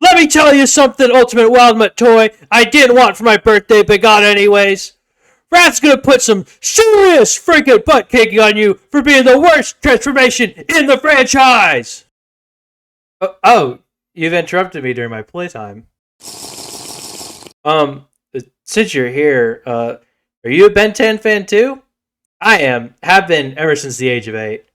Let me tell you something, Ultimate Wildmutt toy I didn't want for my birthday but got anyways. Rat's gonna put some serious freaking butt kicking on you for being the worst transformation in the franchise! Oh, you've interrupted me during my playtime. Since you're here, are you a Ben 10 fan too? I am. Have been ever since the age of 8.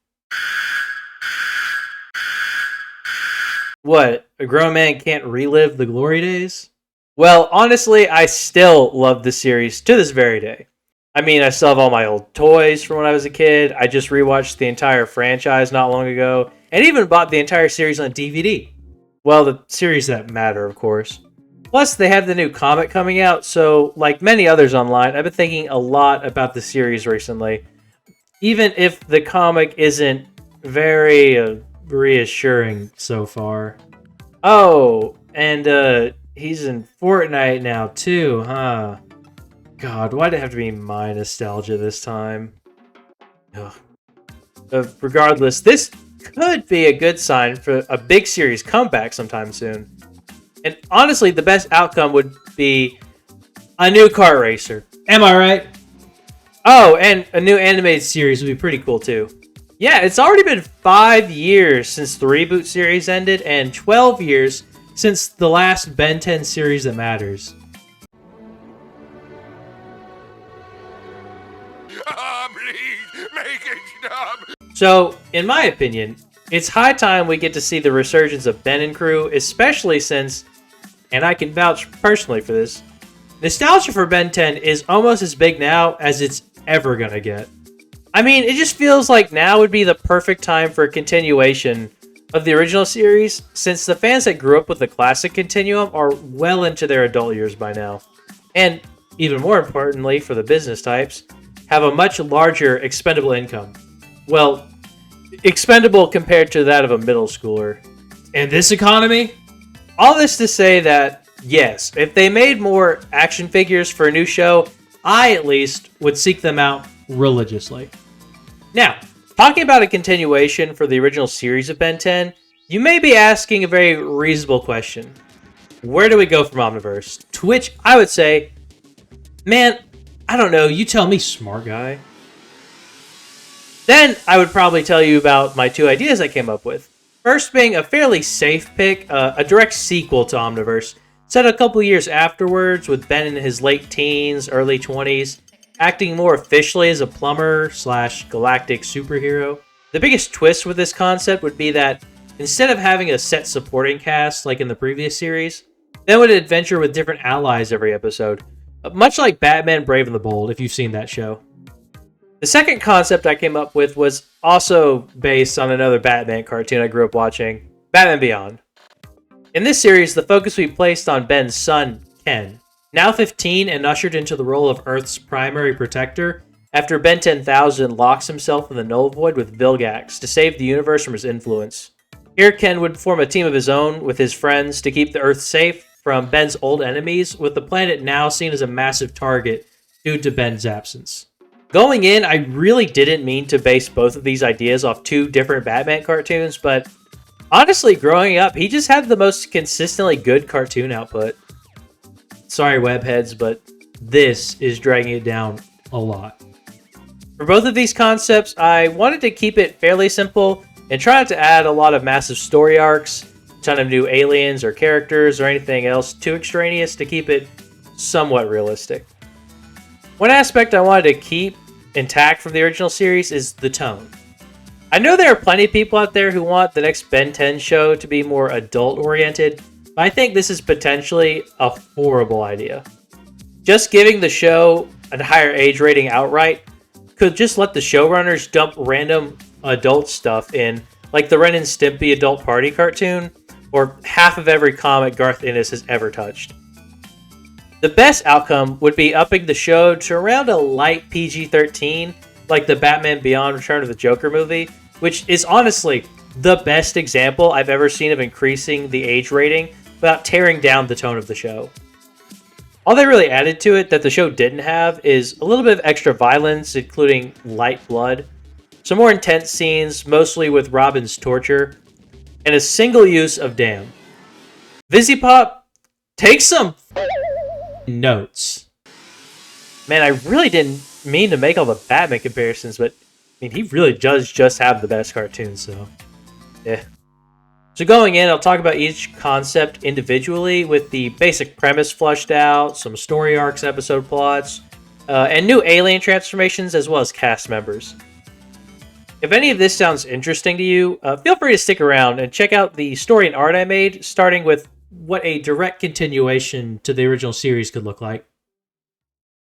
What, a grown man can't relive the glory days? Well, honestly, I still love the series to this very day. I mean, I still have all my old toys from when I was a kid. I just rewatched the entire franchise not long ago, and even bought the entire series on DVD. Well, the series that matter, of course. Plus, they have the new comic coming out, so like many others online, I've been thinking a lot about the series recently. Even if the comic isn't very reassuring so far. Oh, and he's in Fortnite now too, huh? God, why'd it have to be my nostalgia this time? Ugh. Regardless, this could be a good sign for a big series comeback sometime soon. And honestly, the best outcome would be a new kart racer. Am I right? Oh, and a new animated series would be pretty cool too. Yeah, it's already been 5 years since the reboot series ended, and 12 years since the last Ben 10 series that matters. Please, make it stop! So, in my opinion, it's high time we get to see the resurgence of Ben and crew, especially since, and I can vouch personally for this, nostalgia for Ben 10 is almost as big now as it's ever gonna get. I mean, it just feels like now would be the perfect time for a continuation of the original series, since the fans that grew up with the classic continuum are well into their adult years by now. And, even more importantly for the business types, have a much larger expendable income. Well, expendable compared to that of a middle schooler. In this economy? All this to say that, yes, if they made more action figures for a new show, I at least would seek them out religiously. Now, talking about a continuation for the original series of Ben 10, you may be asking a very reasonable question. Where do we go from Omniverse? To which I would say, man, I don't know, you tell me, smart guy. Then I would probably tell you about my 2 ideas I came up with. First being a fairly safe pick, a direct sequel to Omniverse, set a couple years afterwards with Ben in his late teens, early 20s, acting more officially as a plumber/galactic superhero. The biggest twist with this concept would be that instead of having a set supporting cast like in the previous series, Ben would adventure with different allies every episode, much like Batman Brave and the Bold, if you've seen that show. The second concept I came up with was also based on another Batman cartoon I grew up watching, Batman Beyond. In this series, the focus will be placed on Ben's son, Ken, now 15 and ushered into the role of Earth's primary protector after Ben 10,000 locks himself in the Null Void with Vilgax to save the universe from his influence. Here, Ken would form a team of his own with his friends to keep the Earth safe from Ben's old enemies, with the planet now seen as a massive target due to Ben's absence. Going in, I really didn't mean to base both of these ideas off 2 different Batman cartoons, but honestly, growing up, he just had the most consistently good cartoon output. Sorry, webheads, but this is dragging it down a lot. For both of these concepts, I wanted to keep it fairly simple and try not to add a lot of massive story arcs, a ton of new aliens or characters or anything else too extraneous to keep it somewhat realistic. One aspect I wanted to keep intact from the original series is the tone. I know there are plenty of people out there who want the next Ben 10 show to be more adult-oriented, but I think this is potentially a horrible idea. Just giving the show a higher age rating outright could just let the showrunners dump random adult stuff in, like the Ren and Stimpy adult party cartoon, or half of every comic Garth Ennis has ever touched. The best outcome would be upping the show to around a light PG-13, like the Batman Beyond Return of the Joker movie, which is honestly the best example I've ever seen of increasing the age rating without tearing down the tone of the show. All they really added to it that the show didn't have is a little bit of extra violence, including light blood, some more intense scenes, mostly with Robin's torture, and a single use of damn. Visipop, take some notes. Man, I really didn't mean to make all the Batman comparisons, but I mean, he really does just have the best cartoons, so yeah. So going in, I'll talk about each concept individually with the basic premise flushed out, some story arcs, episode plots, and new alien transformations, as well as cast members. If any of this sounds interesting to you, feel free to stick around and check out the story and art I made, starting with what a direct continuation to the original series could look like.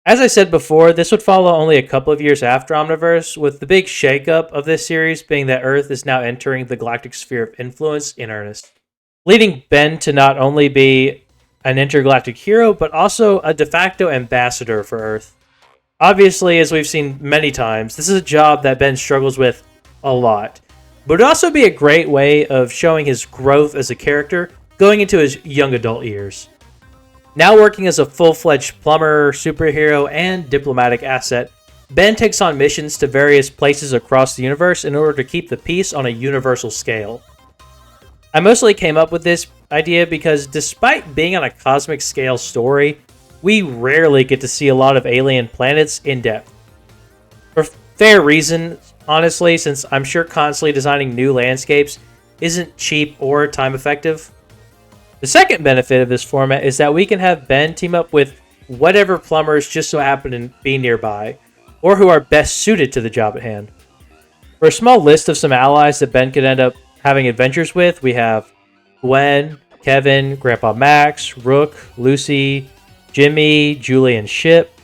As I said before, this would follow only a couple of years after Omniverse, with the big shakeup of this series being that Earth is now entering the galactic sphere of influence in earnest, leading Ben to not only be an intergalactic hero, but also a de facto ambassador for Earth. Obviously, as we've seen many times, this is a job that Ben struggles with a lot, but it would also be a great way of showing his growth as a character going into his young adult years. Now working as a full-fledged plumber, superhero, and diplomatic asset, Ben takes on missions to various places across the universe in order to keep the peace on a universal scale. I mostly came up with this idea because despite being on a cosmic scale story, we rarely get to see a lot of alien planets in depth. For fair reason, honestly, since I'm sure constantly designing new landscapes isn't cheap or time effective. The second benefit of this format is that we can have Ben team up with whatever plumbers just so happen to be nearby, or who are best suited to the job at hand. For a small list of some allies that Ben could end up having adventures with, we have Gwen, Kevin, Grandpa Max, Rook, Lucy, Jimmy, Julian Ship,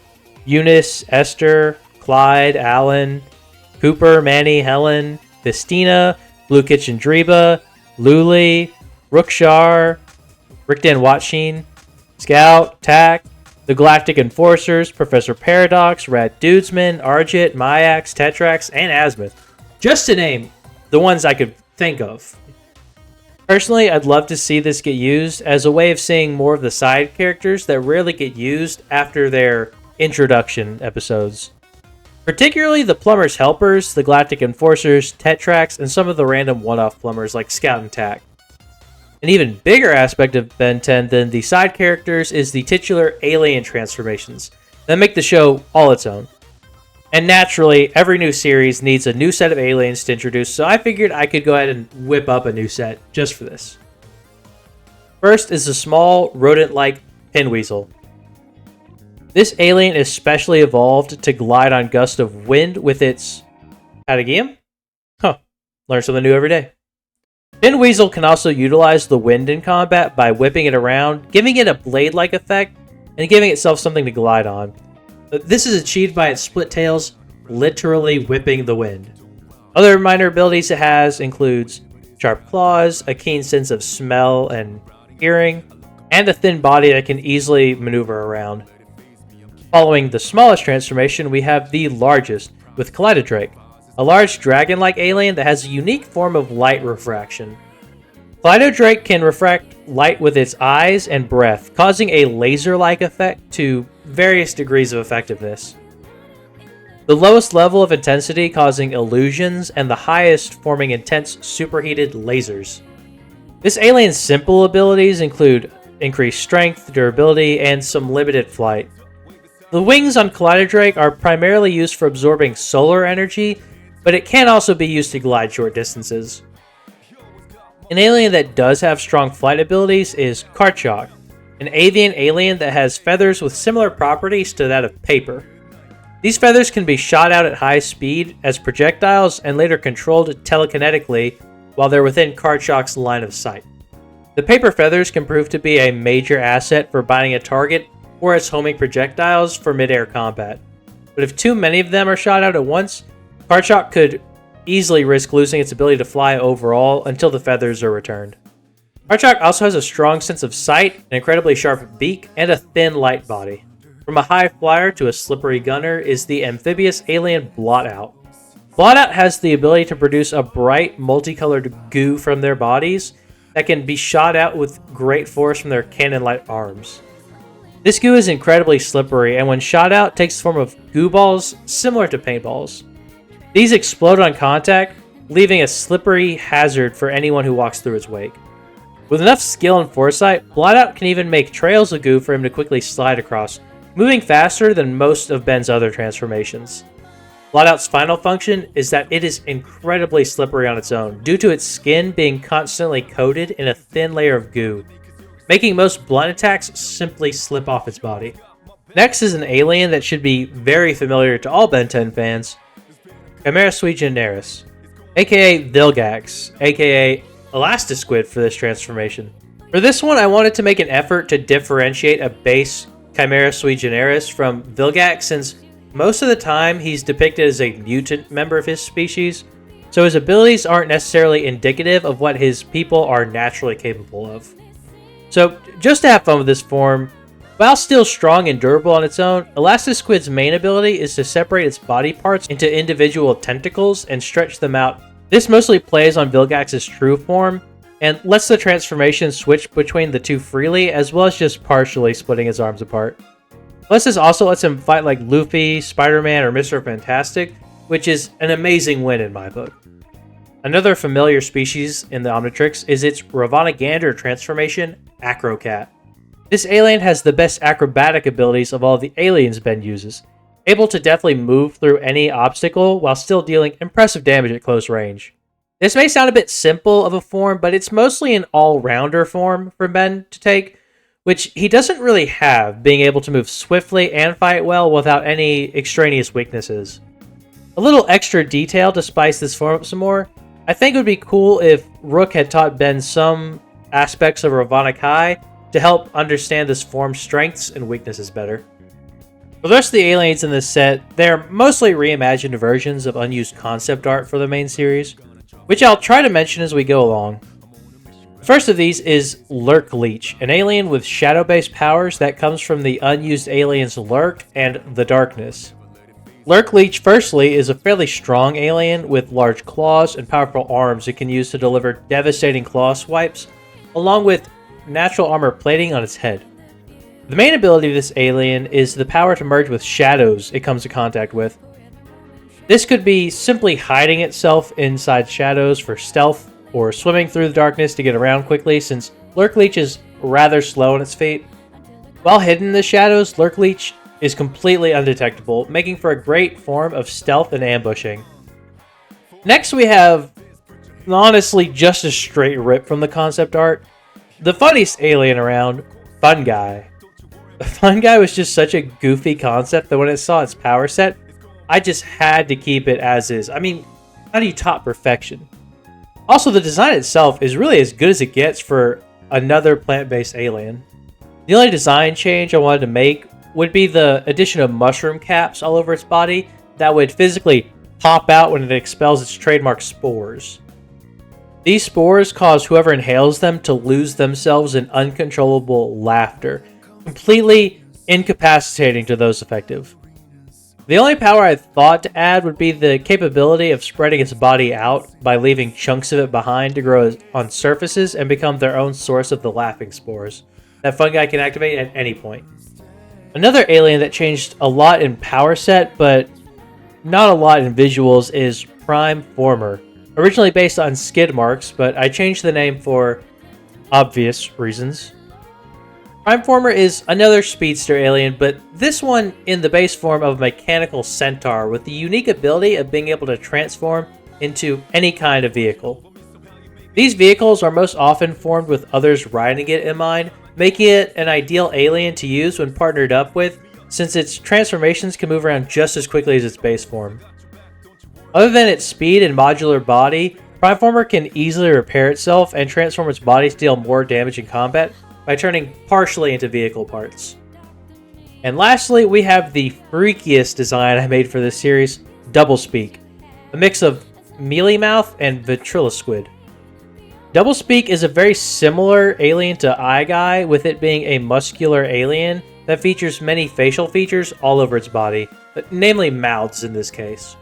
Eunice, Esther, Clyde, Alan, Cooper, Manny, Helen, Festina, Blue Kitchen Dreba, Luli, Rookshar, Rick Dan Watsheen, Scout, Tack, the Galactic Enforcers, Professor Paradox, Rad Dudesman, Argit, Myax, Tetrax, and Azimuth. Just to name the ones I could think of. Personally, I'd love to see this get used as a way of seeing more of the side characters that rarely get used after their introduction episodes. Particularly the Plumber's Helpers, the Galactic Enforcers, Tetrax, and some of the random one-off plumbers like Scout and Tack. An even bigger aspect of Ben 10 than the side characters is the titular alien transformations that make the show all its own. And naturally, every new series needs a new set of aliens to introduce, so I figured I could go ahead and whip up a new set just for this. First is the small, rodent-like pinweasel. This alien is specially evolved to glide on gusts of wind with its patagium? Learn something new every day. Pinweasel can also utilize the wind in combat by whipping it around, giving it a blade-like effect, and giving itself something to glide on. This is achieved by its split tails literally whipping the wind. Other minor abilities it has includes sharp claws, a keen sense of smell and hearing, and a thin body that can easily maneuver around. Following the smallest transformation, we have the largest, with Kaleidodrake, a large dragon-like alien that has a unique form of light refraction. Kaleidodrake can refract light with its eyes and breath, causing a laser-like effect to various degrees of effectiveness. The lowest level of intensity causing illusions, and the highest forming intense superheated lasers. This alien's simple abilities include increased strength, durability, and some limited flight. The wings on Kaleidodrake are primarily used for absorbing solar energy, but it can also be used to glide short distances. An alien that does have strong flight abilities is Karchok, an avian alien that has feathers with similar properties to that of paper. These feathers can be shot out at high speed as projectiles and later controlled telekinetically while they're within Karchok's line of sight. The paper feathers can prove to be a major asset for binding a target or as homing projectiles for mid-air combat. But if too many of them are shot out at once, Karchok could easily risk losing its ability to fly overall until the feathers are returned. Karchok also has a strong sense of sight, an incredibly sharp beak, and a thin light body. From a high flyer to a slippery gunner is the amphibious alien Blotout. Blotout has the ability to produce a bright, multicolored goo from their bodies that can be shot out with great force from their cannon-like arms. This goo is incredibly slippery, and when shot out, takes the form of goo balls similar to paintballs. These explode on contact, leaving a slippery hazard for anyone who walks through its wake. With enough skill and foresight, Blottout can even make trails of goo for him to quickly slide across, moving faster than most of Ben's other transformations. Blotout's final function is that it is incredibly slippery on its own, due to its skin being constantly coated in a thin layer of goo, making most blunt attacks simply slip off its body. Next is an alien that should be very familiar to all Ben 10 fans, Chimera sui generis, aka Vilgax, aka Elastisquid for this transformation. For this one, I wanted to make an effort to differentiate a base Chimera sui generis from Vilgax, since most of the time he's depicted as a mutant member of his species, so his abilities aren't necessarily indicative of what his people are naturally capable of. So, just to have fun with this form, while still strong and durable on its own, Elastisquid's main ability is to separate its body parts into individual tentacles and stretch them out. This mostly plays on Vilgax's true form, and lets the transformation switch between the two freely, as well as just partially splitting his arms apart. Plus, this also lets him fight like Luffy, Spider-Man, or Mr. Fantastic, which is an amazing win in my book. Another familiar species in the Omnitrix is its Ravana transformation, Acrocat. This alien has the best acrobatic abilities of all the aliens Ben uses, able to deftly move through any obstacle while still dealing impressive damage at close range. This may sound a bit simple of a form, but it's mostly an all-rounder form for Ben to take, which he doesn't really have, being able to move swiftly and fight well without any extraneous weaknesses. A little extra detail to spice this form up some more, I think it would be cool if Rook had taught Ben some aspects of Ravana to help understand this form's strengths and weaknesses better. For the rest of the aliens in this set, they're mostly reimagined versions of unused concept art for the main series, which I'll try to mention as we go along. The first of these is Lurk Leech, an alien with shadow-based powers that comes from the unused aliens Lurk and the Darkness. Lurk Leech, firstly, is a fairly strong alien with large claws and powerful arms it can use to deliver devastating claw swipes, along with natural armor plating on its head. The main ability of this alien is the power to merge with shadows it comes to contact with. This could be simply hiding itself inside shadows for stealth, or swimming through the darkness to get around quickly, since Lurk Leech is rather slow on its feet. While hidden in the shadows, Lurk Leech is completely undetectable, making for a great form of stealth and ambushing. Next we have, honestly, just a straight rip from the concept art, the funniest alien around, Fungi. Fungi was just such a goofy concept that when I saw its power set, I just had to keep it as is. I mean, how do you top perfection? Also, the design itself is really as good as it gets for another plant-based alien. The only design change I wanted to make would be the addition of mushroom caps all over its body that would physically pop out when it expels its trademark spores. These spores cause whoever inhales them to lose themselves in uncontrollable laughter, completely incapacitating to those affected. The only power I thought to add would be the capability of spreading its body out by leaving chunks of it behind to grow on surfaces and become their own source of the laughing spores that fungi can activate at any point. Another alien that changed a lot in power set, but not a lot in visuals, is Prime Former. Originally based on skid marks, but I changed the name for obvious reasons. Prime Former is another speedster alien, but this one in the base form of a mechanical centaur with the unique ability of being able to transform into any kind of vehicle. These vehicles are most often formed with others riding it in mind, making it an ideal alien to use when partnered up with, since its transformations can move around just as quickly as its base form. Other than its speed and modular body, Primeformer can easily repair itself and transform its body to deal more damage in combat by turning partially into vehicle parts. And lastly, we have the freakiest design I made for this series, Doublespeak, a mix of mealy mouth and ventriloquid. Doublespeak is a very similar alien to Eye Guy, with it being a muscular alien that features many facial features all over its body, namely mouths in this case.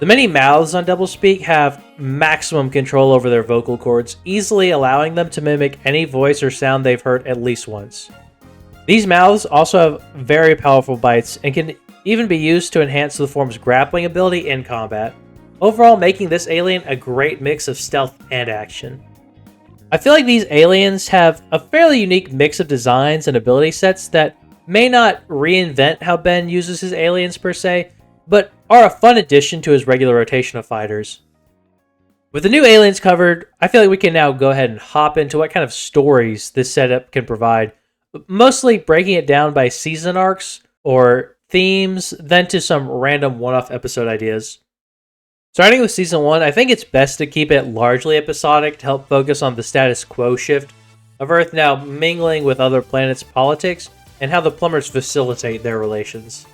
The many mouths on Doublespeak have maximum control over their vocal cords, easily allowing them to mimic any voice or sound they've heard at least once. These mouths also have very powerful bites and can even be used to enhance the form's grappling ability in combat, overall making this alien a great mix of stealth and action. I feel like these aliens have a fairly unique mix of designs and ability sets that may not reinvent how Ben uses his aliens per se, but are a fun addition to his regular rotation of fighters. With the new aliens covered, I feel like we can now go ahead and hop into what kind of stories this setup can provide, mostly breaking it down by season arcs or themes, then to some random one-off episode ideas. Starting with Season 1, I think it's best to keep it largely episodic to help focus on the status quo shift of Earth now mingling with other planets' politics and how the plumbers facilitate their relations.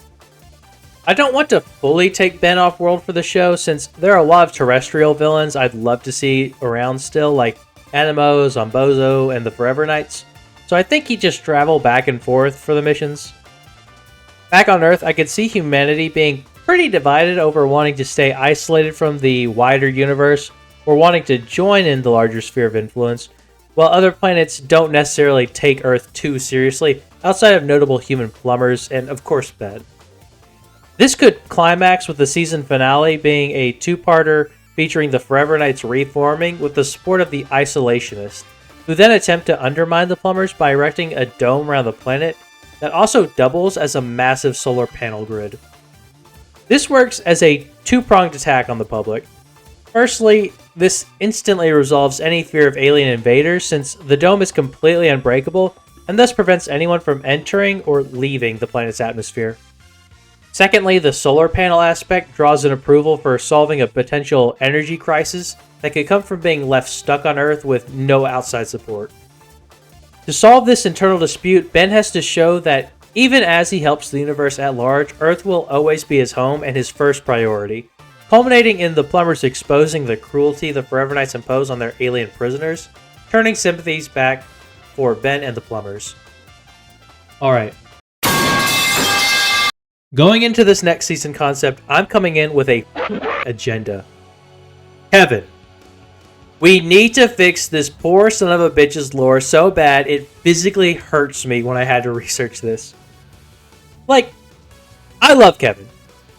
I don't want to fully take Ben off-world for the show, since there are a lot of terrestrial villains I'd love to see around still, like Animo, Zombozo, and the Forever Knights, so I think he'd just travel back and forth for the missions. Back on Earth, I could see humanity being pretty divided over wanting to stay isolated from the wider universe or wanting to join in the larger sphere of influence, while other planets don't necessarily take Earth too seriously outside of notable human plumbers and, of course, Ben. This could climax with the season finale being a two-parter featuring the Forever Knights reforming with the support of the Isolationists, who then attempt to undermine the plumbers by erecting a dome around the planet that also doubles as a massive solar panel grid. This works as a two-pronged attack on the public. Firstly, this instantly resolves any fear of alien invaders, since the dome is completely unbreakable and thus prevents anyone from entering or leaving the planet's atmosphere. Secondly, the solar panel aspect draws an approval for solving a potential energy crisis that could come from being left stuck on Earth with no outside support. To solve this internal dispute, Ben has to show that even as he helps the universe at large, Earth will always be his home and his first priority, culminating in the plumbers exposing the cruelty the Forever Knights impose on their alien prisoners, turning sympathies back for Ben and the plumbers. Alright. Going into this next season concept, I'm coming in with a agenda. Kevin. We need to fix this poor son of a bitch's lore so bad it physically hurts me when I had to research this. Like, I love Kevin.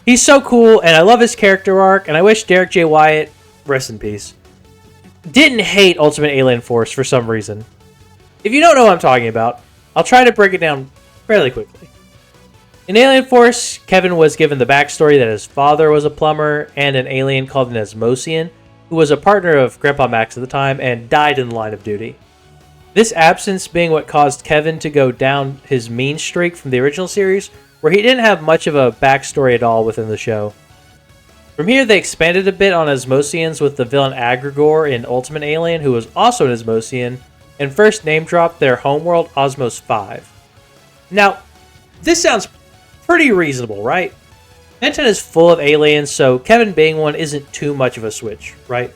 He's so cool, and I love his character arc, and I wish Derek J. Wyatt, rest in peace, didn't hate Ultimate Alien Force for some reason. If you don't know what I'm talking about, I'll try to break it down fairly quickly. In Alien Force, Kevin was given the backstory that his father was a plumber and an alien called an Asmosian, who was a partner of Grandpa Max at the time and died in the line of duty. This absence being what caused Kevin to go down his mean streak from the original series, where he didn't have much of a backstory at all within the show. From here, they expanded a bit on Asmosians with the villain Agrigor in Ultimate Alien, who was also an Asmosian, and first name-dropped their homeworld Osmos 5. Now, this sounds pretty reasonable, right? Benton is full of aliens, so Kevin being one isn't too much of a switch, right?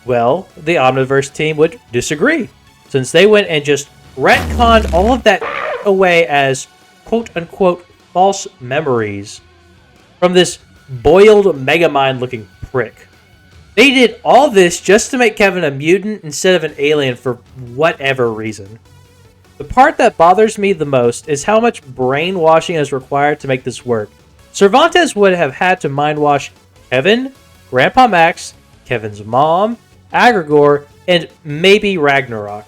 Well, the Omniverse team would disagree, since they went and just retconned all of that away as quote-unquote false memories from this boiled Megamind-looking prick. They did all this just to make Kevin a mutant instead of an alien for whatever reason. The part that bothers me the most is how much brainwashing is required to make this work. Cervantes would have had to mindwash Kevin, Grandpa Max, Kevin's mom, Agrigor, and maybe Ragnarok.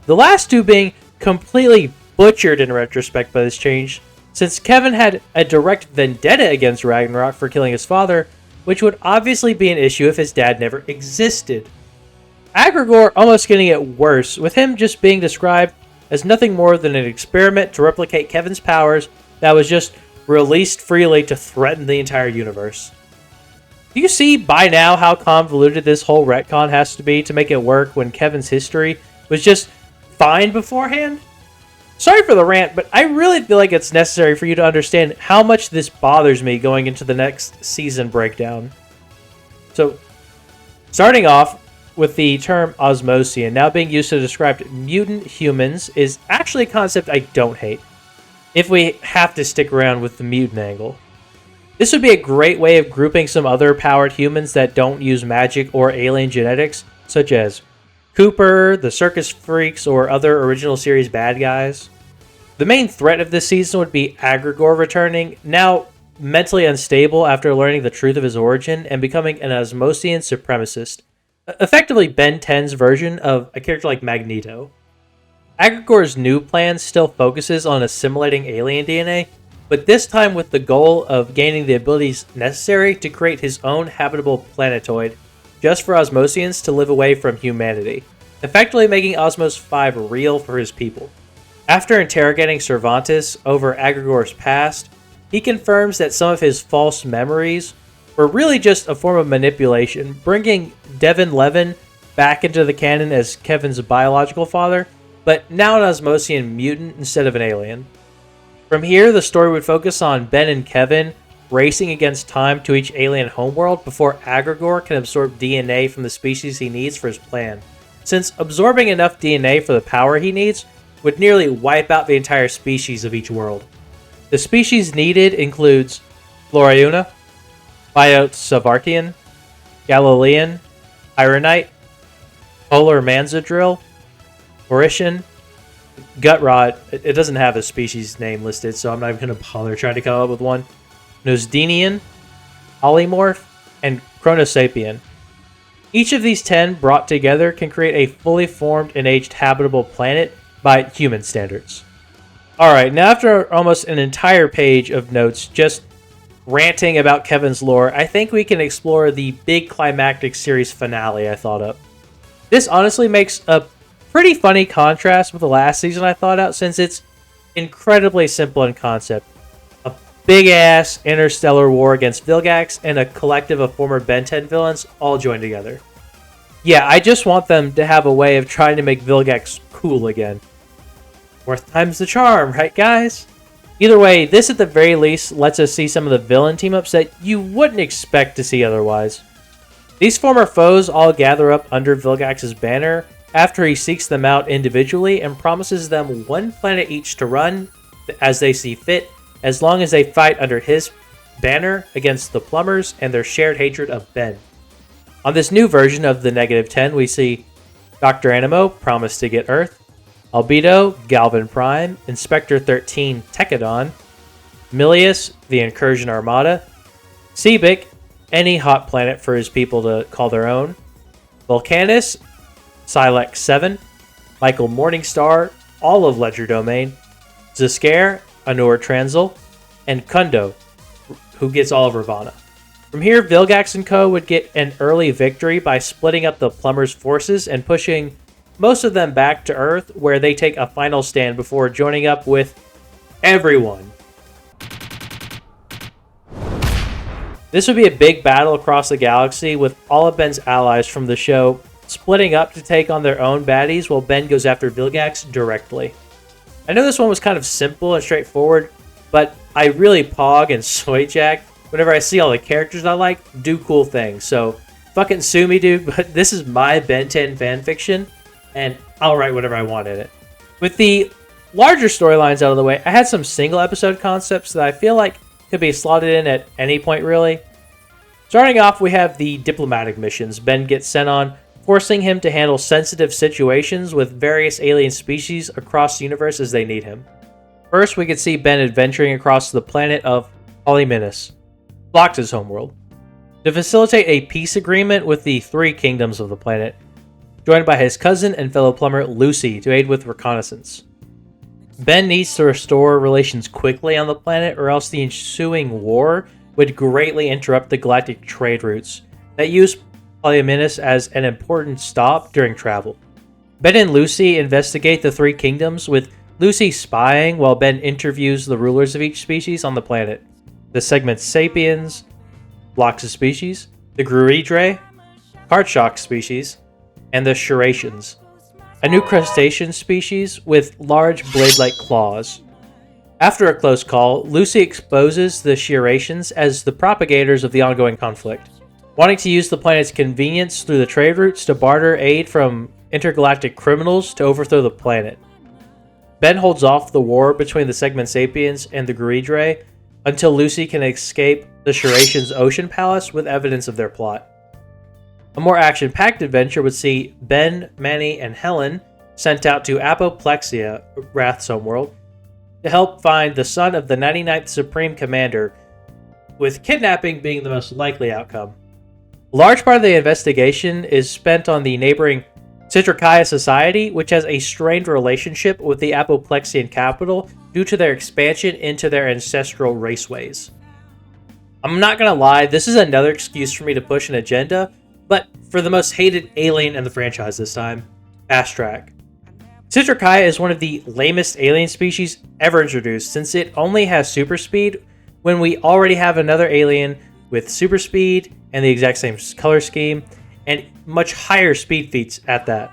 The last two being completely butchered in retrospect by this change, since Kevin had a direct vendetta against Ragnarok for killing his father, which would obviously be an issue if his dad never existed. Agrigor almost getting it worse, with him just being described as nothing more than an experiment to replicate Kevin's powers that was just released freely to threaten the entire universe. Do you see by now how convoluted this whole retcon has to be to make it work when Kevin's history was just fine beforehand? Sorry for the rant, but I really feel like it's necessary for you to understand how much this bothers me going into the next season breakdown. So, starting off with the term Osmosian now being used to describe mutant humans is actually a concept I don't hate, if we have to stick around with the mutant angle. This would be a great way of grouping some other powered humans that don't use magic or alien genetics, such as Cooper, the Circus Freaks, or other original series bad guys. The main threat of this season would be Agrigor returning, now mentally unstable after learning the truth of his origin and becoming an Osmosian supremacist. Effectively Ben 10's version of a character like Magneto. Agrigor's new plan still focuses on assimilating alien DNA, but this time with the goal of gaining the abilities necessary to create his own habitable planetoid, just for Osmosians to live away from humanity, effectively making Osmos 5 real for his people. After interrogating Cervantes over Agrigor's past, he confirms that some of his false memories were really just a form of manipulation, bringing Devin Levin back into the canon as Kevin's biological father, but now an Osmosian mutant instead of an alien. From here, the story would focus on Ben and Kevin racing against time to each alien homeworld before Agrigor can absorb DNA from the species he needs for his plan, since absorbing enough DNA for the power he needs would nearly wipe out the entire species of each world. The species needed includes Floriuna, Biosavartian, Galilean, Ironite, Polar Manzadrill, Mauritian, Gutrod. It doesn't have a species name listed, so I'm not even going to bother trying to come up with one. Nosdenian, Polymorph, and Chronosapien. Each of these 10 brought together can create a fully formed and aged habitable planet by human standards. Alright, now after almost an entire page of notes just ranting about Kevin's lore, I think we can explore the big climactic series finale I thought up. This honestly makes a pretty funny contrast with the last season I thought out, since it's incredibly simple in concept. A big-ass interstellar war against Vilgax and a collective of former Ben 10 villains all joined together. Yeah, I just want them to have a way of trying to make Vilgax cool again. Worth times the charm, right guys? Either way, this at the very least lets us see some of the villain team-ups that you wouldn't expect to see otherwise. These former foes all gather up under Vilgax's banner after he seeks them out individually and promises them one planet each to run as they see fit, as long as they fight under his banner against the Plumbers and their shared hatred of Ben. On this new version of the -10, we see Dr. Animo promise to get Earth, Albedo, Galvin Prime, Inspector 13, Tekadon, Milius, the Incursion Armada, Seebic, any hot planet for his people to call their own, Vulcanus, Silex 7, Michael Morningstar, all of Ledger Domain, Ziskare, Anur Transil, and Kundo, who gets all of Ravana. From here, Vilgax and Co. would get an early victory by splitting up the Plumbers' forces and pushing most of them back to Earth, where they take a final stand before joining up with everyone. This would be a big battle across the galaxy, with all of Ben's allies from the show splitting up to take on their own baddies while Ben goes after Vilgax directly. I know this one was kind of simple and straightforward, but I really pog and soyjack whenever I see all the characters I like do cool things, so fucking sue me, dude, but this is my Ben 10 fanfiction, and I'll write whatever I want in it. With the larger storylines out of the way, I had some single episode concepts that I feel like could be slotted in at any point, really. Starting off, we have the diplomatic missions Ben gets sent on, forcing him to handle sensitive situations with various alien species across the universe as they need him. First, we could see Ben adventuring across the planet of Polyminus, Phlox's homeworld, to facilitate a peace agreement with the three kingdoms of the planet, joined by his cousin and fellow plumber Lucy to aid with reconnaissance. Ben needs to restore relations quickly on the planet, or else the ensuing war would greatly interrupt the galactic trade routes that use Polyminus as an important stop during travel. Ben and Lucy investigate the three kingdoms, with Lucy spying while Ben interviews the rulers of each species on the planet. The segment Sapiens, Phlox's species, the Gruidre, Karchok species, and the Shurations, a new crustacean species with large blade-like claws. After a close call, Lucy exposes the Shurations as the propagators of the ongoing conflict, wanting to use the planet's convenience through the trade routes to barter aid from intergalactic criminals to overthrow the planet. Ben holds off the war between the Segment Sapiens and the Gruidre until Lucy can escape the Shurations' ocean palace with evidence of their plot. A more action-packed adventure would see Ben, Manny, and Helen sent out to Apoplexia, Wrath's homeworld, to help find the son of the 99th Supreme Commander, with kidnapping being the most likely outcome. A large part of the investigation is spent on the neighboring Citricaya society, which has a strained relationship with the Apoplexian capital due to their expansion into their ancestral raceways. I'm not gonna lie, this is another excuse for me to push an agenda, but for the most hated alien in the franchise this time, Fast Track. Citricaya is one of the lamest alien species ever introduced, since it only has super speed when we already have another alien with super speed and the exact same color scheme, and much higher speed feats at that,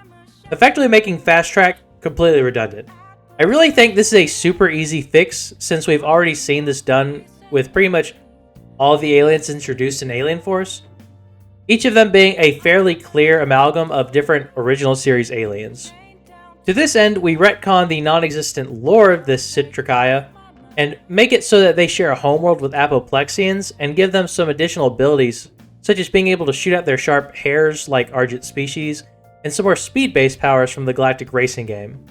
effectively making Fast Track completely redundant. I really think this is a super easy fix, since we've already seen this done with pretty much all of the aliens introduced in Alien Force, each of them being a fairly clear amalgam of different original series aliens. To this end, we retcon the non-existent lore of this Citricaya and make it so that they share a homeworld with Apoplexians and give them some additional abilities, such as being able to shoot out their sharp hairs like Argent species, and some more speed-based powers from the Galactic Racing game.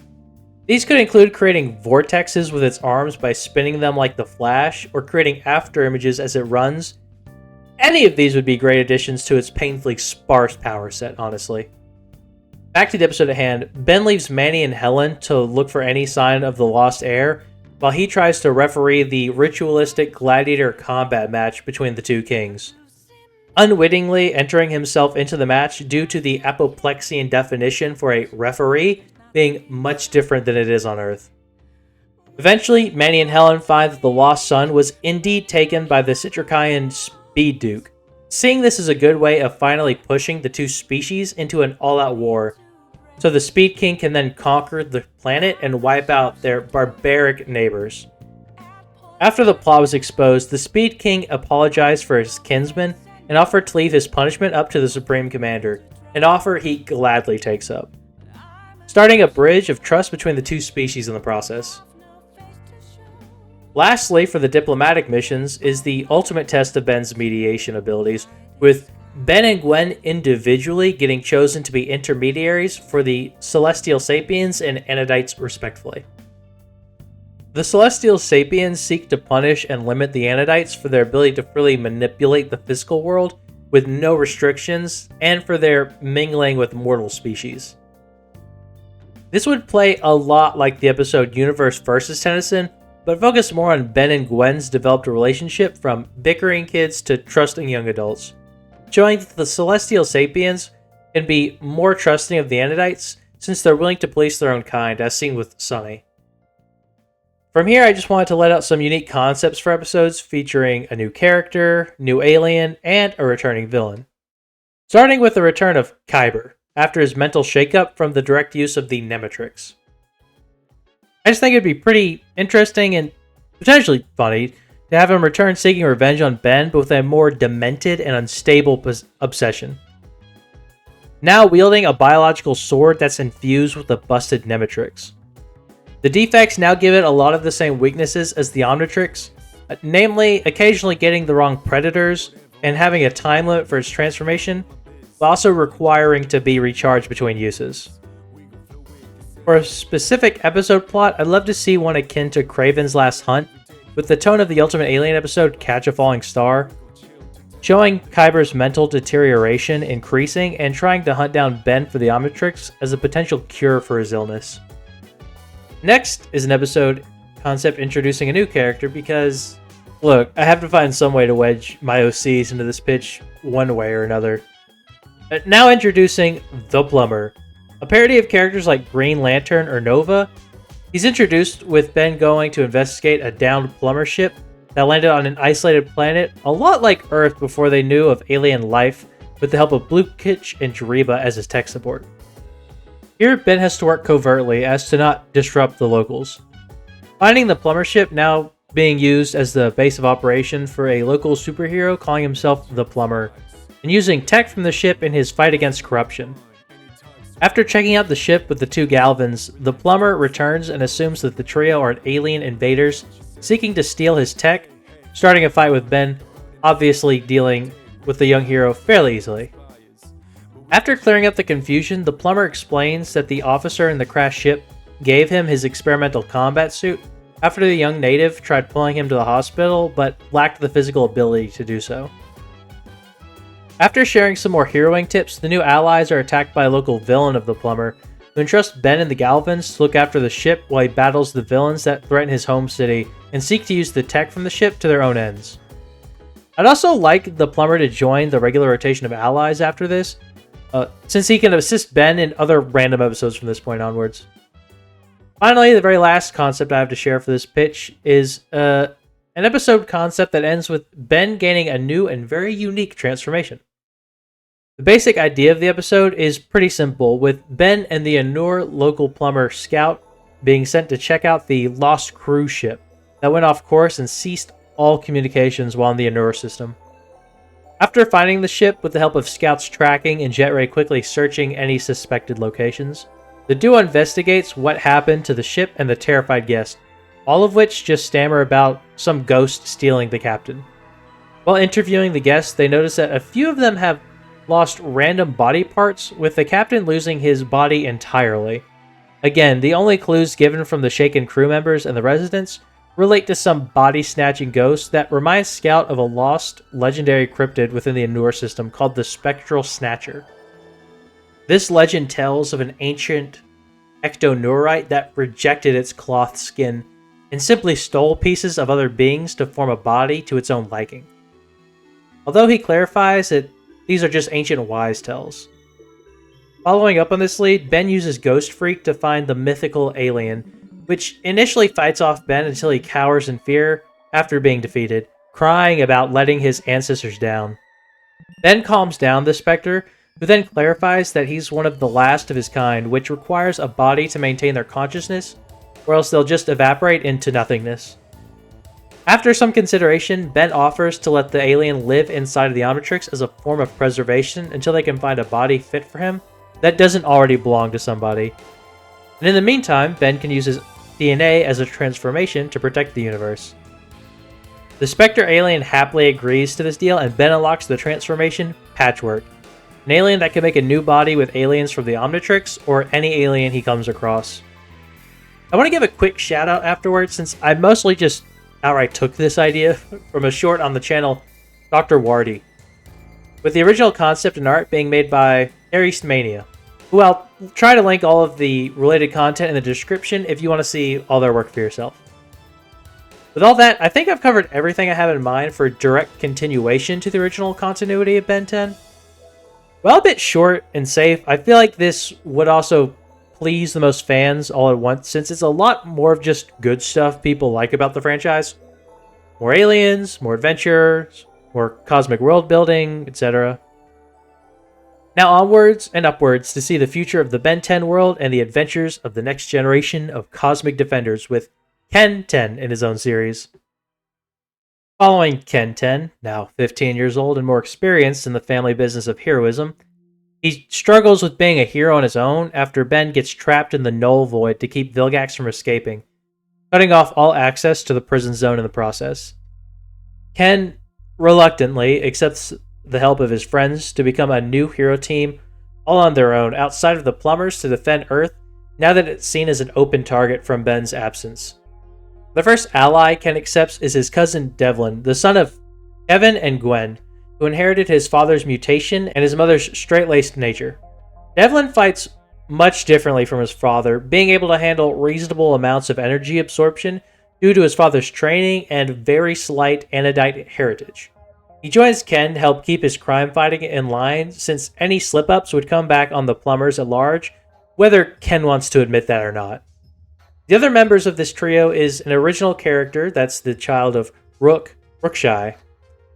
These could include creating vortexes with its arms by spinning them like the Flash, or creating after images as it runs. Any of these would be great additions to its painfully sparse power set, honestly. Back to the episode at hand, Ben leaves Manny and Helen to look for any sign of the lost heir, while he tries to referee the ritualistic gladiator combat match between the two kings, unwittingly entering himself into the match due to the Apoplexian definition for a referee being much different than it is on Earth. Eventually, Manny and Helen find that the lost son was indeed taken by the Citricayan Speed Duke. Seeing this as a good way of finally pushing the two species into an all-out war, so the Speed King can then conquer the planet and wipe out their barbaric neighbors. After the plot was exposed, the Speed King apologized for his kinsman and offered to leave his punishment up to the Supreme Commander, an offer he gladly takes up, starting a bridge of trust between the two species in the process. Lastly, for the diplomatic missions, is the ultimate test of Ben's mediation abilities, with Ben and Gwen individually getting chosen to be intermediaries for the Celestial Sapiens and Anodites respectively. The Celestial Sapiens seek to punish and limit the Anodites for their ability to freely manipulate the physical world with no restrictions, and for their mingling with mortal species. This would play a lot like the episode Universe vs. Tennyson, but focus more on Ben and Gwen's developed relationship from bickering kids to trusting young adults, showing that the Celestial Sapiens can be more trusting of the Anodites since they're willing to police their own kind, as seen with Sunny. From here, I just wanted to let out some unique concepts for episodes featuring a new character, new alien, and a returning villain. Starting with the return of Kyber, after his mental shakeup from the direct use of the Nematrix. I just think it'd be pretty interesting and potentially funny to have him return seeking revenge on Ben, but with a more demented and unstable obsession. Now wielding a biological sword that's infused with a busted Nematrix. The defects now give it a lot of the same weaknesses as the Omnitrix, namely occasionally getting the wrong predators and having a time limit for its transformation, but also requiring to be recharged between uses. For a specific episode plot, I'd love to see one akin to Kraven's Last Hunt, with the tone of the Ultimate Alien episode Catch a Falling Star, showing Kyber's mental deterioration increasing and trying to hunt down Ben for the Omnitrix as a potential cure for his illness. Next is an episode concept introducing a new character because, look, I have to find some way to wedge my OCs into this pitch one way or another. Now introducing The Plumber, a parody of characters like Green Lantern or Nova. He's introduced with Ben going to investigate a downed plumber ship that landed on an isolated planet, a lot like Earth before they knew of alien life, with the help of Blukich and Jariba as his tech support. Here, Ben has to work covertly as to not disrupt the locals, finding the plumber ship now being used as the base of operation for a local superhero calling himself The Plumber, and using tech from the ship in his fight against corruption. After checking out the ship with the two Galvins, the Plumber returns and assumes that the trio are alien invaders seeking to steal his tech, starting a fight with Ben, obviously dealing with the young hero fairly easily. After clearing up the confusion, the Plumber explains that the officer in the crashed ship gave him his experimental combat suit after the young native tried pulling him to the hospital but lacked the physical ability to do so. After sharing some more heroing tips, the new allies are attacked by a local villain of the plumber, who entrusts Ben and the Galvins to look after the ship while he battles the villains that threaten his home city and seek to use the tech from the ship to their own ends. I'd also like the plumber to join the regular rotation of allies after this, since he can assist Ben in other random episodes from this point onwards. Finally, the very last concept I have to share for this pitch is an episode concept that ends with Ben gaining a new and very unique transformation. The basic idea of the episode is pretty simple, with Ben and the Anur local plumber Scout being sent to check out the lost cruise ship that went off course and ceased all communications while in the Anur system. After finding the ship with the help of Scout's tracking and Jetray quickly searching any suspected locations, the duo investigates what happened to the ship and the terrified guest, all of which just stammer about some ghost stealing the captain. While interviewing the guests, they notice that a few of them have lost random body parts, with the captain losing his body entirely. Again, the only clues given from the shaken crew members and the residents relate to some body-snatching ghost that reminds Scout of a lost, legendary cryptid within the Anur system called the Spectral Snatcher. This legend tells of an ancient ectonurite that rejected its cloth skin and simply stole pieces of other beings to form a body to its own liking. Although he clarifies that these are just ancient wise tales. Following up on this lead, Ben uses Ghost Freak to find the mythical alien, which initially fights off Ben until he cowers in fear after being defeated, crying about letting his ancestors down. Ben calms down the Spectre, who then clarifies that he's one of the last of his kind, which requires a body to maintain their consciousness, or else they'll just evaporate into nothingness. After some consideration, Ben offers to let the alien live inside of the Omnitrix as a form of preservation until they can find a body fit for him that doesn't already belong to somebody. And in the meantime, Ben can use his DNA as a transformation to protect the universe. The Spectre alien happily agrees to this deal, and Ben unlocks the transformation Patchwork, an alien that can make a new body with aliens from the Omnitrix or any alien he comes across. I want to give a quick shout out afterwards, since I mostly just outright took this idea from a short on the channel Dr. Wardy, with the original concept and art being made by Aries Mania, who I'll try to link all of the related content in the description if you want to see all their work for yourself. With all that, I think I've covered everything I have in mind for direct continuation to the original continuity of Ben 10. While a bit short and safe, I feel like this would also please the most fans all at once, since it's a lot more of just good stuff people like about the franchise. More aliens, more adventures, more cosmic world building, etc. Now onwards and upwards to see the future of the Ben 10 world and the adventures of the next generation of cosmic defenders with Ken 10 in his own series. Following Ken 10, now 15 years old and more experienced in the family business of heroism, he struggles with being a hero on his own after Ben gets trapped in the Null Void to keep Vilgax from escaping, cutting off all access to the prison zone in the process. Ken reluctantly accepts the help of his friends to become a new hero team all on their own outside of the Plumbers to defend Earth now that it's seen as an open target from Ben's absence. The first ally Ken accepts is his cousin Devlin, the son of Kevin and Gwen, who inherited his father's mutation and his mother's straight-laced nature. Devlin fights much differently from his father, being able to handle reasonable amounts of energy absorption due to his father's training and very slight anodite heritage. He joins Ken to help keep his crime fighting in line, since any slip-ups would come back on the Plumbers at large, whether Ken wants to admit that or not. The other members of this trio is an original character that's the child of Rookshy,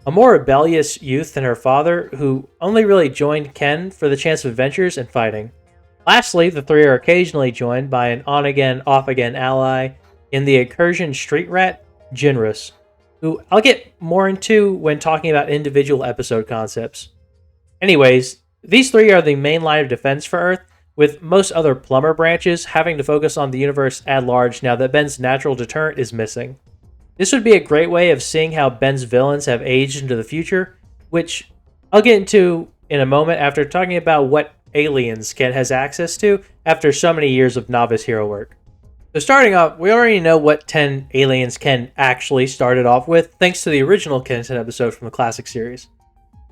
a more rebellious youth than her father, who only really joined Ken for the chance of adventures and fighting. Lastly, the three are occasionally joined by an on-again, off-again ally in the incursion street rat, Jinrus, who I'll get more into when talking about individual episode concepts. Anyways, these three are the main line of defense for Earth, with most other plumber branches having to focus on the universe at large now that Ben's natural deterrent is missing. This would be a great way of seeing how Ben's villains have aged into the future, which I'll get into in a moment after talking about what aliens Ken has access to after so many years of novice hero work. So starting off, we already know what 10 aliens Ken actually started off with, thanks to the original Ken 10 episode from the classic series.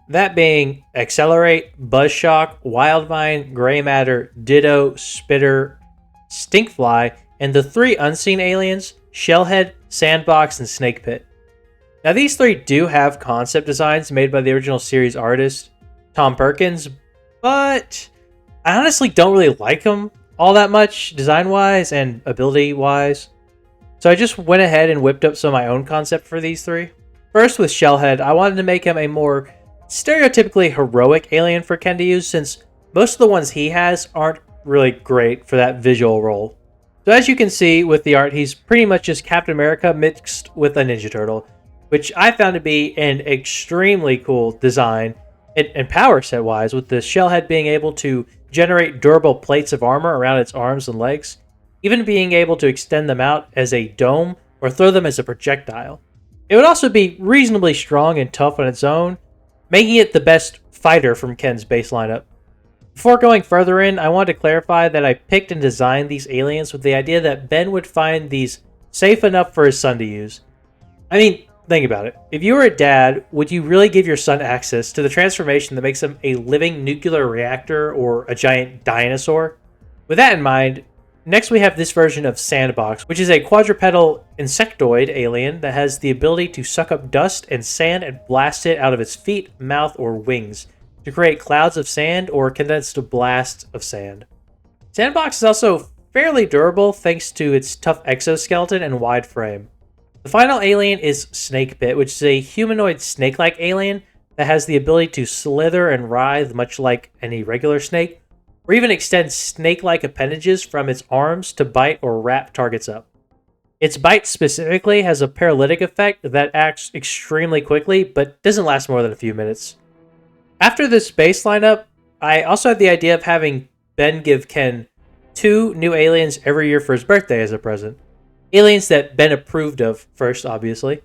That being Accelerate, Buzzshock, Wildvine, Gray Matter, Ditto, Spitter, Stinkfly, and the three unseen aliens, Shellhead, Sandbox, and Snake Pit. Now, these three do have concept designs made by the original series artist, Tom Perkins, but I honestly don't really like them all that much, design-wise and ability-wise. So I just went ahead and whipped up some of my own concept for these three. First, with Shellhead, I wanted to make him a more stereotypically heroic alien for Ken to use, since most of the ones he has aren't really great for that visual role. So as you can see with the art, he's pretty much just Captain America mixed with a Ninja Turtle, which I found to be an extremely cool design and power set wise, with the Shellhead being able to generate durable plates of armor around its arms and legs, even being able to extend them out as a dome or throw them as a projectile. It would also be reasonably strong and tough on its own, making it the best fighter from Ken's base lineup. Before going further in, I wanted to clarify that I picked and designed these aliens with the idea that Ben would find these safe enough for his son to use. I mean, think about it. If you were a dad, would you really give your son access to the transformation that makes him a living nuclear reactor or a giant dinosaur? With that in mind, next we have this version of Sandbox, which is a quadrupedal insectoid alien that has the ability to suck up dust and sand and blast it out of its feet, mouth, or wings to create clouds of sand or condensed blasts of sand. Sandbox is also fairly durable thanks to its tough exoskeleton and wide frame. The final alien is Snake Pit, which is a humanoid snake-like alien that has the ability to slither and writhe much like any regular snake, or even extend snake-like appendages from its arms to bite or wrap targets up. Its bite specifically has a paralytic effect that acts extremely quickly, but doesn't last more than a few minutes. After this base lineup, I also had the idea of having Ben give Ken 2 new aliens every year for his birthday as a present. Aliens that Ben approved of first, obviously.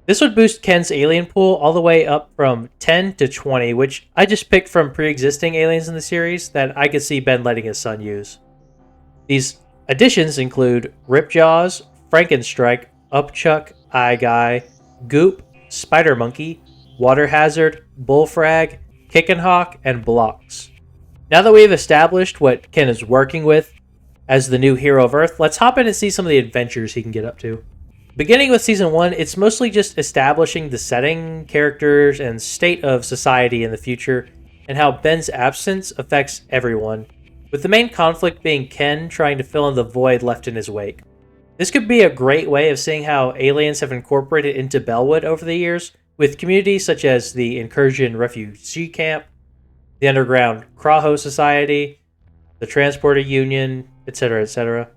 This would boost Ken's alien pool all the way up from 10 to 20, which I just picked from pre-existing aliens in the series that I could see Ben letting his son use. These additions include Ripjaws, Frankenstrike, Upchuck, Eye Guy, Goop, Spider Monkey, Water Hazard, Bullfrag, Kickenhawk, and Blocks. Now that we've established what Ken is working with as the new hero of Earth, let's hop in and see some of the adventures he can get up to. Beginning with Season 1, it's mostly just establishing the setting, characters, and state of society in the future, and how Ben's absence affects everyone, with the main conflict being Ken trying to fill in the void left in his wake. This could be a great way of seeing how aliens have incorporated into Bellwood over the years, with communities such as the Incursion Refugee Camp, the Underground Kraho Society, the Transporter Union, etc., etc.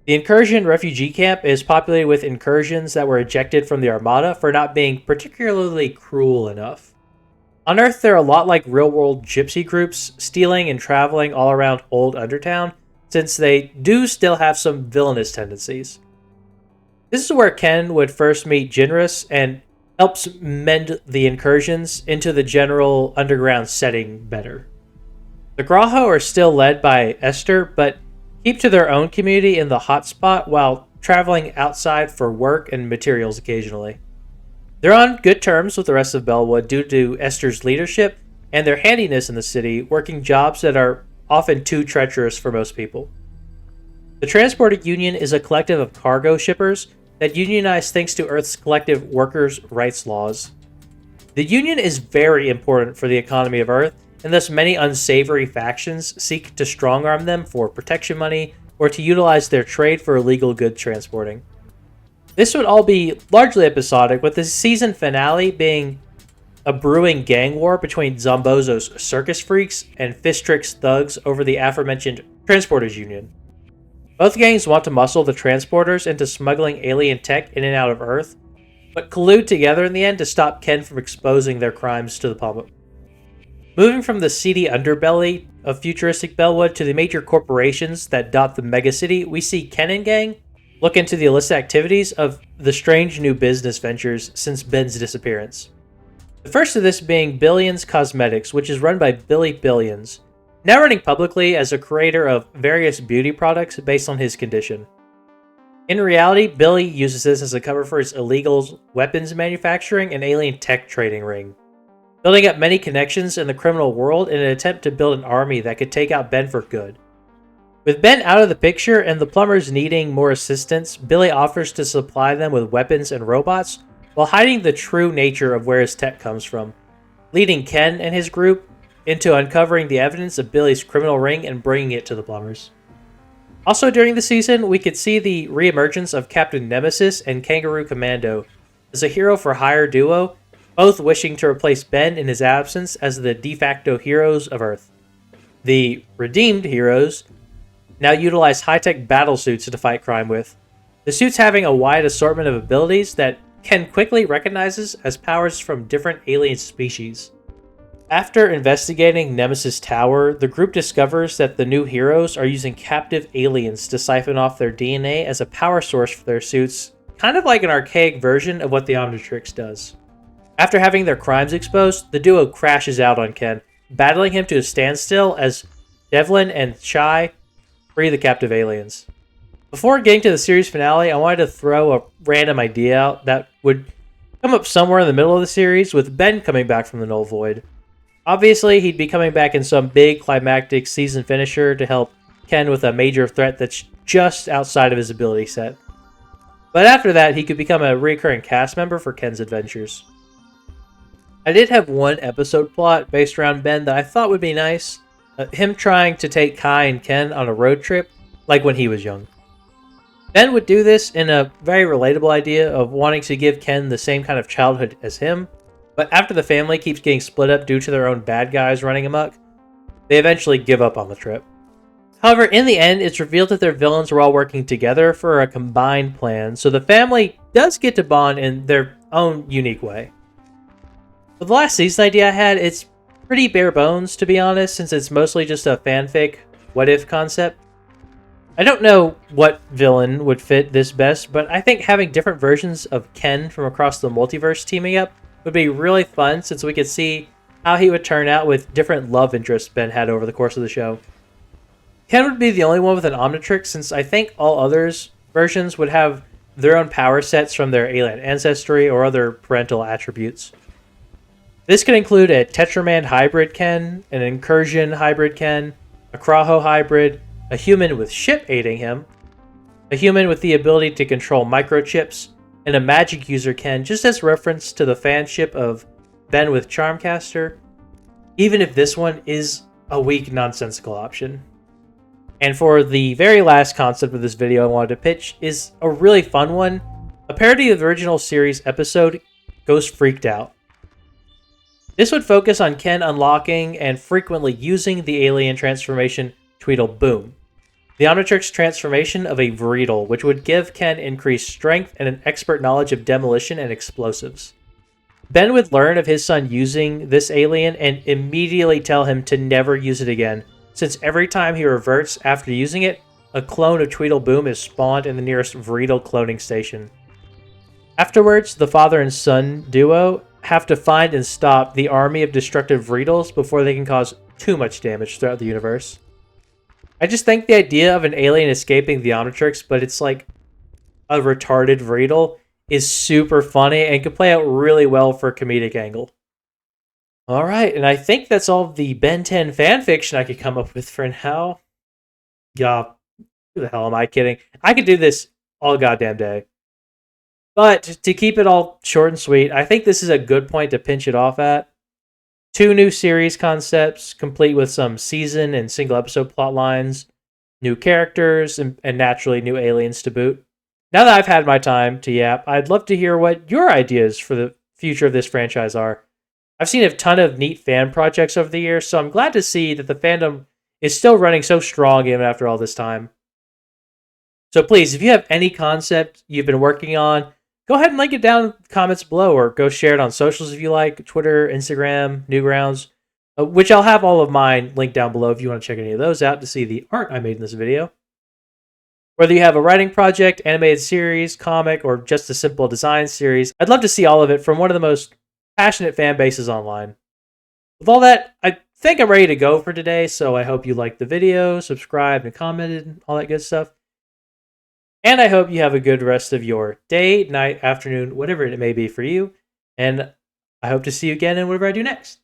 The Incursion Refugee Camp is populated with incursions that were ejected from the Armada for not being particularly cruel enough. On Earth, they're a lot like real-world gypsy groups, stealing and traveling all around Old Undertown, since they do still have some villainous tendencies. This is where Ken would first meet Jinrus and helps mend the incursions into the general underground setting better. The Graho are still led by Esther, but keep to their own community in the hotspot while traveling outside for work and materials occasionally. They're on good terms with the rest of Bellwood due to Esther's leadership and their handiness in the city, working jobs that are often too treacherous for most people. The Transporter Union is a collective of cargo shippers that unionize thanks to Earth's collective workers' rights laws. The Union is very important for the economy of Earth, and thus many unsavory factions seek to strong-arm them for protection money or to utilize their trade for illegal goods transporting. This would all be largely episodic, with the season finale being a brewing gang war between Zombozo's circus freaks and Fistrix's thugs over the aforementioned Transporters Union. Both gangs want to muscle the transporters into smuggling alien tech in and out of Earth, but collude together in the end to stop Ken from exposing their crimes to the public. Moving from the seedy underbelly of futuristic Bellwood to the major corporations that dot the megacity, we see Ken and gang look into the illicit activities of the strange new business ventures since Ben's disappearance. The first of this being Billions Cosmetics, which is run by Billy Billions, now running publicly as a creator of various beauty products based on his condition. In reality, Billy uses this as a cover for his illegal weapons manufacturing and alien tech trading ring. building up many connections in the criminal world in an attempt to build an army that could take out Ben for good. With Ben out of the picture and the plumbers needing more assistance, Billy offers to supply them with weapons and robots while hiding the true nature of where his tech comes from, leading Ken and his group into uncovering the evidence of Billy's criminal ring and bringing it to the plumbers. Also during the season, we could see the reemergence of Captain Nemesis and Kangaroo Commando as a hero-for-hire duo, both wishing to replace Ben in his absence as the de facto heroes of Earth. The redeemed heroes now utilize high-tech battle suits to fight crime with, the suits having a wide assortment of abilities that Ken quickly recognizes as powers from different alien species. After investigating Nemesis Tower, the group discovers that the new heroes are using captive aliens to siphon off their DNA as a power source for their suits, kind of like an archaic version of what the Omnitrix does. After having their crimes exposed, the duo crashes out on Ken, battling him to a standstill as Devlin and Shai free the captive aliens. Before getting to the series finale, I wanted to throw a random idea out that would come up somewhere in the middle of the series, with Ben coming back from the Null Void. Obviously, he'd be coming back in some big climactic season finisher to help Ken with a major threat that's just outside of his ability set. But after that, he could become a recurring cast member for Ken's adventures. I did have one episode plot based around Ben that I thought would be nice. Him trying to take Kai and Ken on a road trip, like when he was young. Ben would do this in a very relatable idea of wanting to give Ken the same kind of childhood as him, but after the family keeps getting split up due to their own bad guys running amok, they eventually give up on the trip. However, in the end, it's revealed that their villains were all working together for a combined plan, so the family does get to bond in their own unique way. For the last season idea I had, it's pretty bare bones, to be honest, since it's mostly just a fanfic what-if concept. I don't know what villain would fit this best, but I think having different versions of Ken from across the multiverse teaming up would be really fun, since we could see how he would turn out with different love interests Ben had over the course of the show. Ken would be the only one with an Omnitrix, since I think all others' versions would have their own power sets from their alien ancestry or other parental attributes. This could include a Tetraman hybrid Ken, an Incursion hybrid Ken, a Kraho hybrid, a human with ship aiding him, a human with the ability to control microchips, and a magic user Ken, just as reference to the fanship of Ben with Charmcaster, even if this one is a weak, nonsensical option. And for the very last concept of this video I wanted to pitch is a really fun one, a parody of the original series episode, Ghost Freaked Out. This would focus on Ken unlocking and frequently using the alien transformation Tweedleboom, the Omnitrix transformation of a Vreedle, which would give Ken increased strength and an expert knowledge of demolition and explosives. Ben would learn of his son using this alien and immediately tell him to never use it again, since every time he reverts after using it, a clone of Tweedleboom is spawned in the nearest Vreedle cloning station. Afterwards, the father and son duo have to find and stop the army of destructive Vreedles before they can cause too much damage throughout the universe. I just think the idea of an alien escaping the Omnitrix, but it's like a retarded Vreedle, is super funny and could play out really well for a comedic angle. Alright, and I think that's all the Ben 10 fanfiction I could come up with for now. Yeah, who the hell am I kidding? I could do this all goddamn day. But to keep it all short and sweet, I think this is a good point to pinch it off at. 2 new series concepts, complete with some season and single episode plot lines, new characters, and naturally new aliens to boot. Now that I've had my time to yap, I'd love to hear what your ideas for the future of this franchise are. I've seen a ton of neat fan projects over the years, so I'm glad to see that the fandom is still running so strong even after all this time. So please, if you have any concept you've been working on, go ahead and link it down in the comments below, or go share it on socials if you like, Twitter, Instagram, Newgrounds, which I'll have all of mine linked down below if you want to check any of those out to see the art I made in this video. Whether you have a writing project, animated series, comic, or just a simple design series, I'd love to see all of it from one of the most passionate fan bases online. With all that, I think I'm ready to go for today, so I hope you liked the video, subscribed, and commented, all that good stuff. And I hope you have a good rest of your day, night, afternoon, whatever it may be for you. And I hope to see you again in whatever I do next.